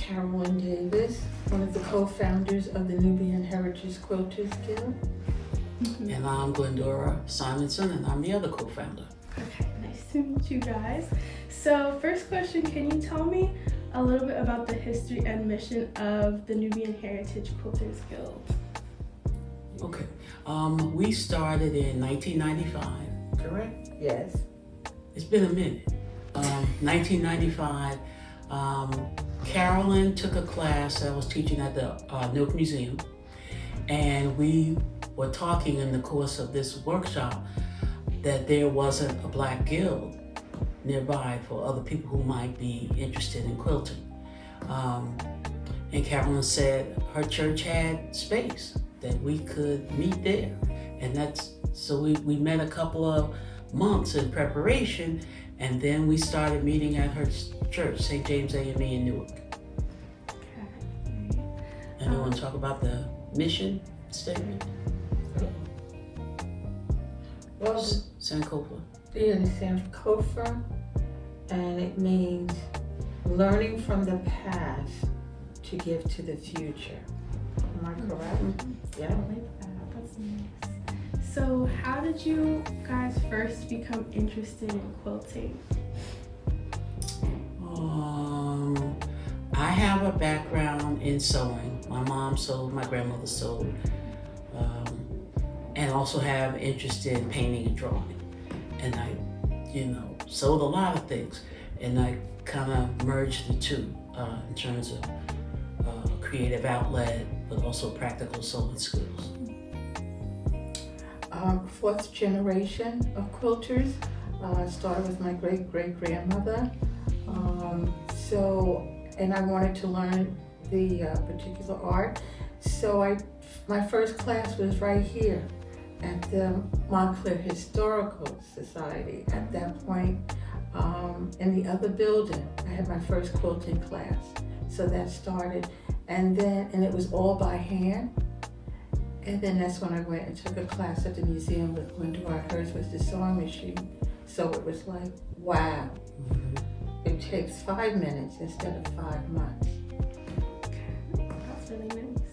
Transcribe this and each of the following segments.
Carolyn Davis, one of the co-founders of the Nubian Heritage Quilters Guild. And I'm Glendora Simonson, and I'm the other co-founder. Okay, nice to meet you guys. So first question, can you tell me a little bit about the history and mission of the Nubian Heritage Quilters Guild? Okay. We started in 1995, correct? Yes. It's been a minute. 1995, Carolyn took a class that I was teaching at the Newark Museum, and we were talking in the course of this workshop that there wasn't a black guild nearby for other people who might be interested in quilting. And Carolyn said her church had space, that we could meet there. And so we met a couple of months in preparation, and then we started meeting at her church, St. James AME in Newark. Okay. And you want to talk about the mission statement? Well, Sankofa. yeah, the Sankofa, and it means learning from the past to give to the future. Am I correct? Yeah. I like that. That's nice. So how did you guys first become interested in quilting? I have a background in sewing. My mom sewed, my grandmother sewed, and also have interest in painting and drawing. And I, sewed a lot of things, and I kind of merged the two in terms of creative outlet, but also practical sewing skills. Fourth generation of quilters. Started with my great-great-grandmother. And I wanted to learn the particular art. So my first class was right here at the Montclair Historical Society. At that point, in the other building, I had my first quilting class. So that started, and it was all by hand. And then that's when I went and took a class at the museum with Glendora. Hers was the sewing machine. So it was like, wow. It takes 5 minutes instead of 5 months. That's really nice.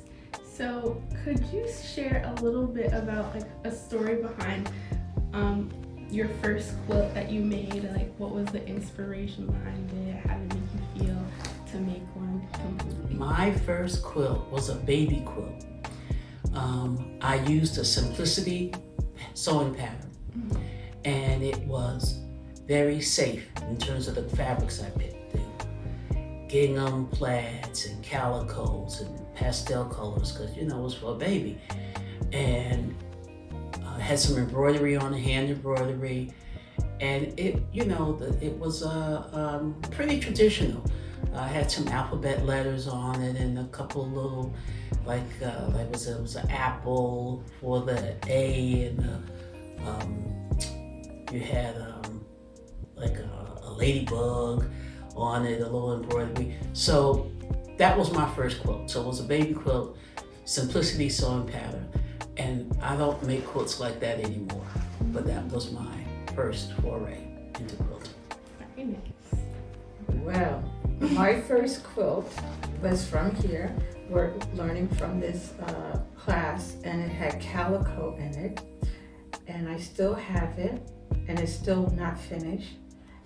So could you share a little bit about like a story behind your first quilt that you made? Like what was the inspiration behind it? How did it make you feel to make one completely? My first quilt was a baby quilt. I used a Simplicity sewing pattern, and it was very safe in terms of the fabrics I picked. Gingham plaids and calicos and pastel colors, because it was for a baby. And had some embroidery on it, hand embroidery, and it was pretty traditional. I had some alphabet letters on it and a couple little, it was an apple for the A, and you had a ladybug on it, a little embroidery. So that was my first quilt. So it was a baby quilt, Simplicity sewing pattern. And I don't make quilts like that anymore, but that was my first foray into quilting. Very nice. Well, my first quilt was from here. We're learning from this class, and it had calico in it, and I still have it, and it's still not finished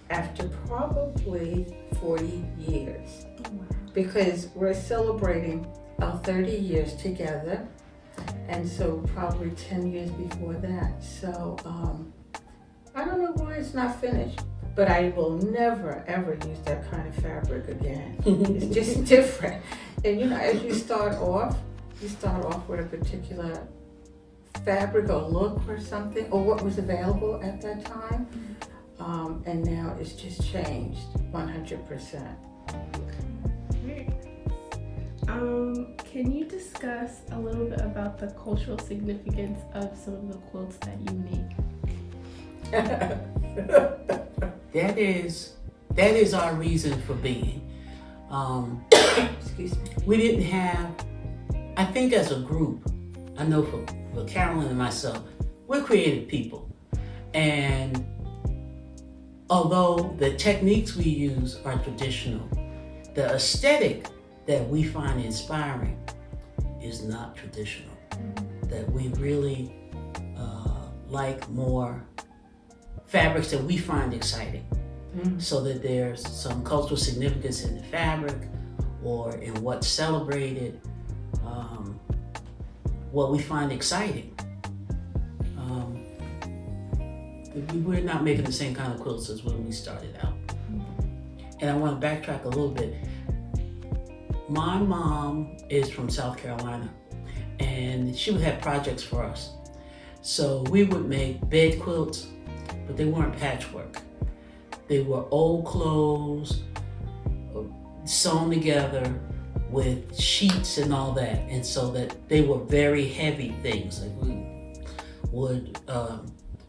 after probably 40 years. Oh, wow. Because we're celebrating our 30 years together, and so probably 10 years before that. So I don't know why it's not finished, but I will never ever use that kind of fabric again. It's just different. And as you start off with a particular fabric or look or something, or what was available at that time, and now it's just changed 100%. Very nice. Can you discuss a little bit about the cultural significance of some of the quilts that you make? That is our reason for being. Excuse me. We didn't have, I think as a group, I know for Carolyn and myself, we're creative people. And although the techniques we use are traditional, the aesthetic that we find inspiring is not traditional. That we really like more fabrics that we find exciting, so that there's some cultural significance in the fabric or in what's celebrated, what we find exciting. We're not making the same kind of quilts as when we started out. And I want to backtrack a little bit. My mom is from South Carolina, and she would have projects for us. So we would make bed quilts, but they weren't patchwork. They were old clothes sewn together with sheets and all that. And so that they were very heavy things. Like we would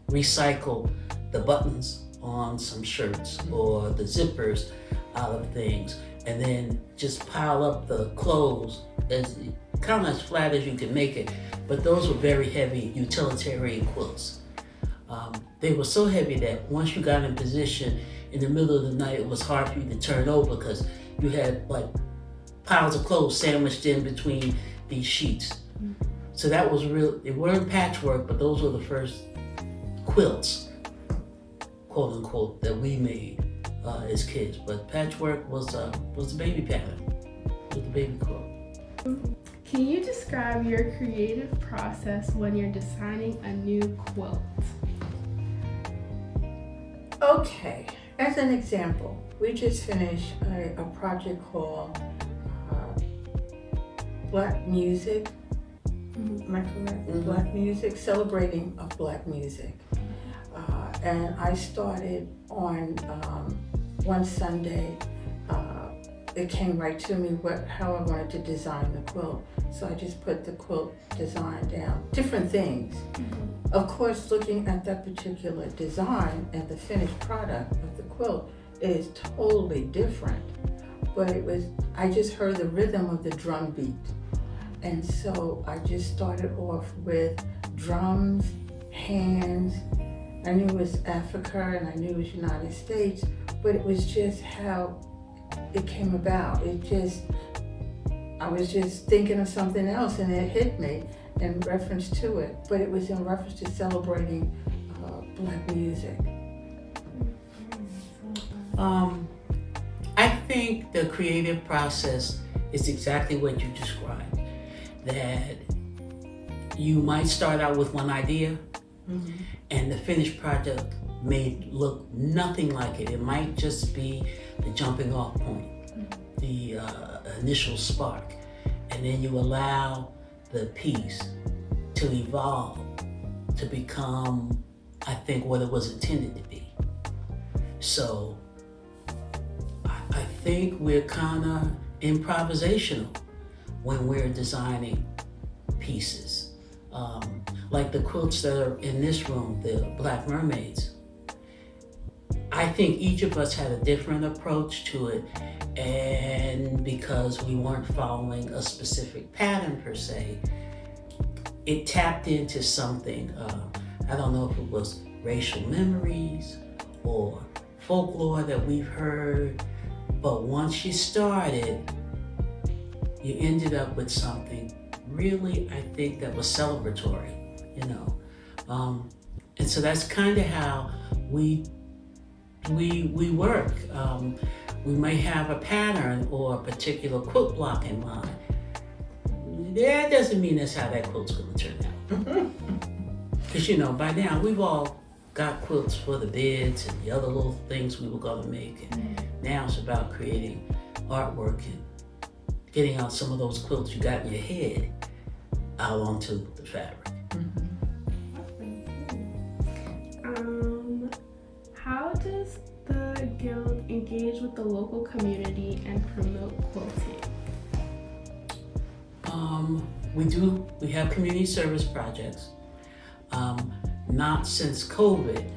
recycle the buttons on some shirts or the zippers out of things, and then just pile up the clothes as kind of as flat as you can make it. But those were very heavy utilitarian quilts. They were so heavy that once you got in position in the middle of the night, it was hard for you to turn over because you had like piles of clothes sandwiched in between these sheets. So that was real. It weren't patchwork, but those were the first quilts, quote unquote, that we made as kids. But patchwork was the baby pattern, was the baby quilt. Can you describe your creative process when you're designing a new quilt? Okay, as an example, we just finished a project called Black Music. Am I correct? Black Music, celebrating of Black music. And I started on one Sunday. It came right to me how I wanted to design the quilt. So I just put the quilt design down, different things. Of course, looking at that particular design and the finished product of the quilt is totally different. But I just heard the rhythm of the drum beat. And so I just started off with drums, hands. I knew it was Africa and I knew it was United States, but it was just how it came about. I was just thinking of something else and it hit me in reference to it, but it was in reference to celebrating Black music. I think the creative process is exactly what you described. That you might start out with one idea, and the finished product may look nothing like it. It might just be the jumping off point, the initial spark, and then you allow the piece to evolve to become, I think, what it was intended to be. So I think we're kind of improvisational when we're designing pieces. Like the quilts that are in this room, the Black Mermaids. I think each of us had a different approach to it, and because we weren't following a specific pattern per se, it tapped into something. I don't know if it was racial memories or folklore that we've heard, but once you started, you ended up with something really, I think, that was celebratory, you know. And so that's kind of how we work. We may have a pattern or a particular quilt block in mind. That doesn't mean that's how that quilt's going to turn out. Because, you know, by now we've all got quilts for the beds and the other little things we were going to make. And now it's about creating artwork and getting out some of those quilts you got in your head out onto the fabric. How does the Guild engage with the local community and promote quilting? We have community service projects. Not since COVID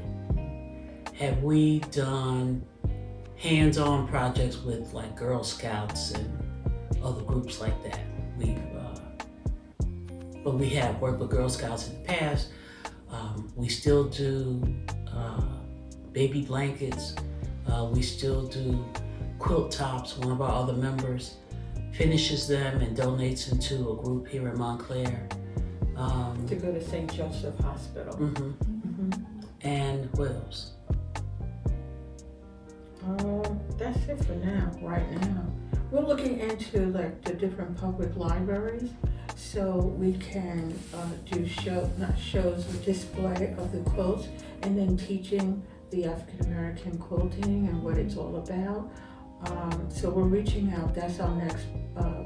have we done hands-on projects with like Girl Scouts and other groups like that. But we have worked with Girl Scouts in the past. We still do baby blankets. We still do quilt tops. One of our other members finishes them and donates them to a group here in Montclair. To go to St. Joseph Hospital. And what else? That's it for now, right now. We're looking into like the different public libraries so we can do display of the quilts, and then teaching the African American quilting and what it's all about. So we're reaching out. That's our next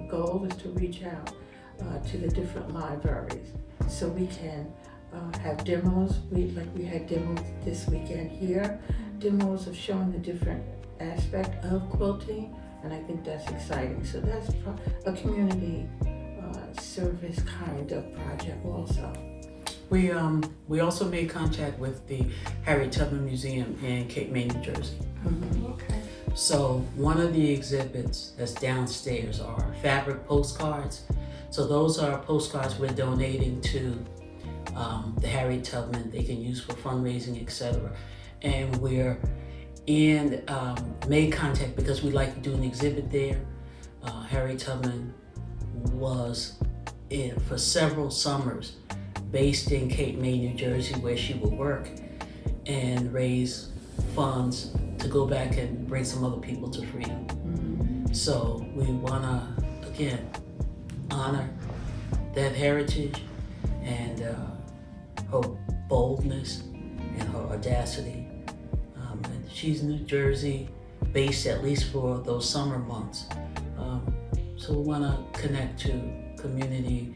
goal, is to reach out to the different libraries so we can have demos. We had demos this weekend here, demos of showing the different aspect of quilting, and I think that's exciting. So that's a community service kind of project also. We also made contact with the Harriet Tubman Museum in Cape May, New Jersey. Okay. So one of the exhibits that's downstairs are fabric postcards. So those are postcards we're donating to the Harriet Tubman. They can use for fundraising, etc. And we're made contact because we like to do an exhibit there. Harriet Tubman was for several summers based in Cape May, New Jersey, where she would work and raise funds to go back and bring some other people to freedom. So we wanna, again, honor that heritage and her boldness and her audacity. And she's New Jersey based, at least for those summer months. So we wanna connect to community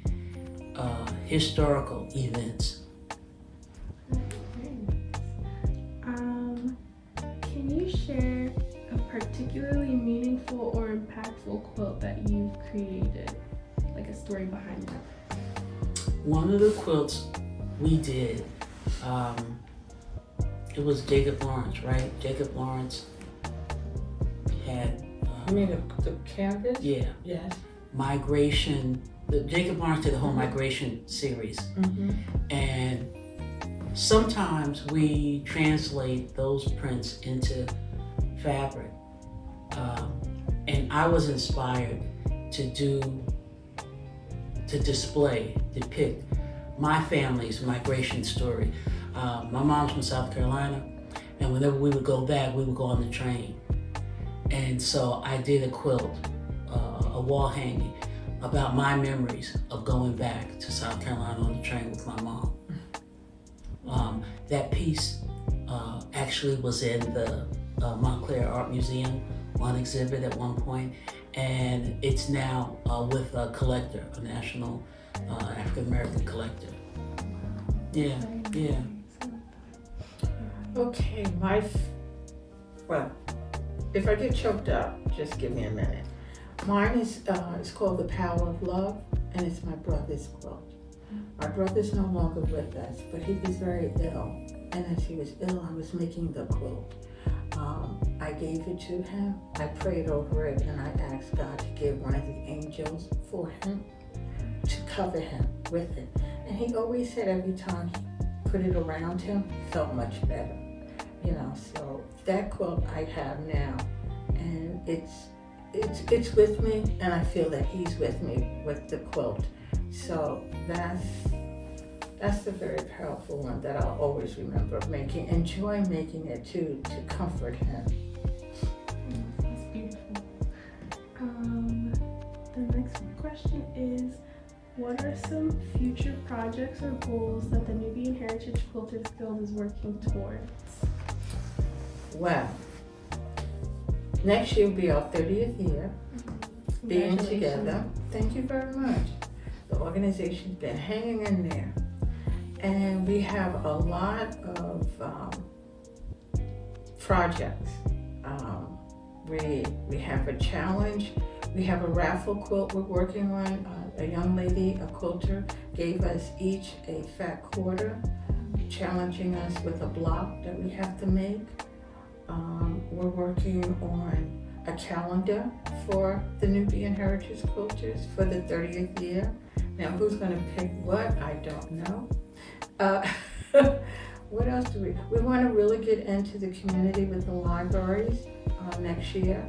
historical events. Can you share a particularly meaningful or impactful quilt that you've created? Like a story behind it? One of the quilts we did, it was Jacob Lawrence, right? Jacob Lawrence had... You mean the canvas? Yeah. Yes. Migration, Jacob Lawrence did the whole migration series. And sometimes we translate those prints into fabric. And I was inspired to depict my family's migration story. My mom's from South Carolina, and whenever we would go back, we would go on the train. And so I did a quilt, a wall hanging, about my memories of going back to South Carolina on the train with my mom. That piece actually was in the Montclair Art Museum on exhibit at one point, and it's now with a collector, a national African American collector. Yeah. Okay, well, if I get choked up, just give me a minute. Mine is it's called The Power of Love, and it's my brother's quilt. My brother's no longer with us, but he was very ill, and as he was ill, I was making the quilt. I gave it to him, I prayed over it, and I asked God to give one of the angels for him to cover him with it. And he always said every time he put it around him, he felt much better. You know, so that quilt I have now, and it's with me, and I feel that he's with me with the quilt. So that's a very powerful one that I'll always remember making. Enjoy making it too, to comfort him. That's beautiful. The next question is, what are some future projects or goals that the Nubian Heritage Quilters Guild is working towards? Well, next year will be our 30th year being together. Thank you very much. The organization's been hanging in there. And we have a lot of projects. We have a challenge. We have a raffle quilt we're working on. A young lady, a quilter, gave us each a fat quarter, challenging us with a block that we have to make. We're working on a calendar for the Nubian Heritage Quilters for the 30th year. Now, who's going to pick what? I don't know. What else do we want to really get into the community with the libraries next year.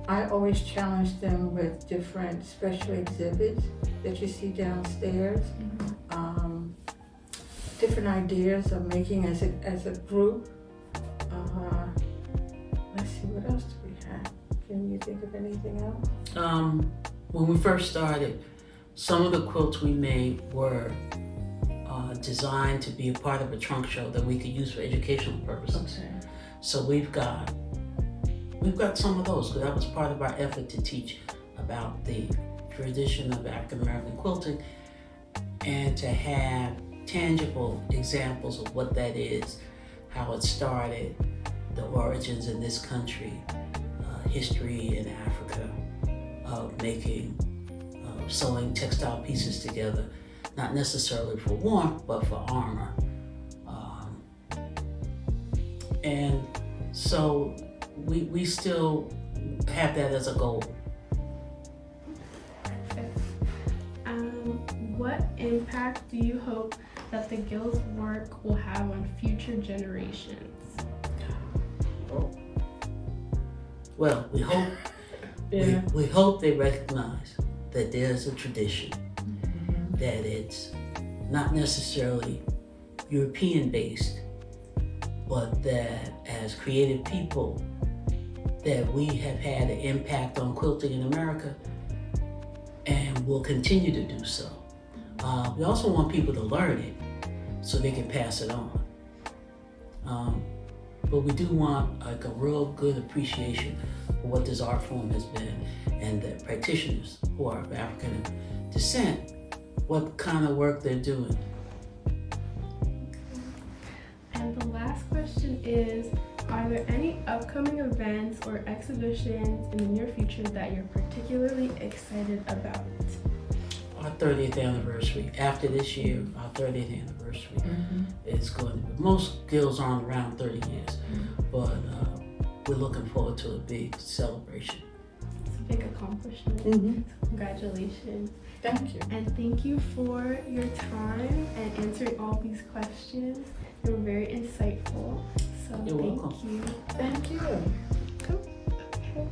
I always challenge them with different special exhibits that you see downstairs. Different ideas of making as a group. Let's see, what else do we have? Can you think of anything else? When we first started, some of the quilts we made were designed to be a part of a trunk show that we could use for educational purposes. Okay. So we've got some of those, because that was part of our effort to teach about the tradition of African American quilting and to have tangible examples of what that is, how it started, the origins in this country, history in Africa of making, sewing textile pieces together, not necessarily for warmth, but for armor. And so we still have that as a goal. What impact do you hope that the Guild's work will have on future generations? Well, we hope we hope they recognize that there's a tradition, that it's not necessarily European based, but that as creative people, that we have had an impact on quilting in America and will continue to do so. We also want people to learn it so they can pass it on. But we do want like a real good appreciation for what this art form has been, and the practitioners who are of African descent, what kind of work they're doing. And the last question is, are there any upcoming events or exhibitions in the near future that you're particularly excited about? Our 30th anniversary, after this year, our 30th anniversary is going to be, most guilds aren't around 30 years, but we're looking forward to a big celebration. It's a big accomplishment. Congratulations. Thank you. And thank you for your time and answering all these questions. They were very insightful. So You're welcome. you. Thank you. Cool. Okay.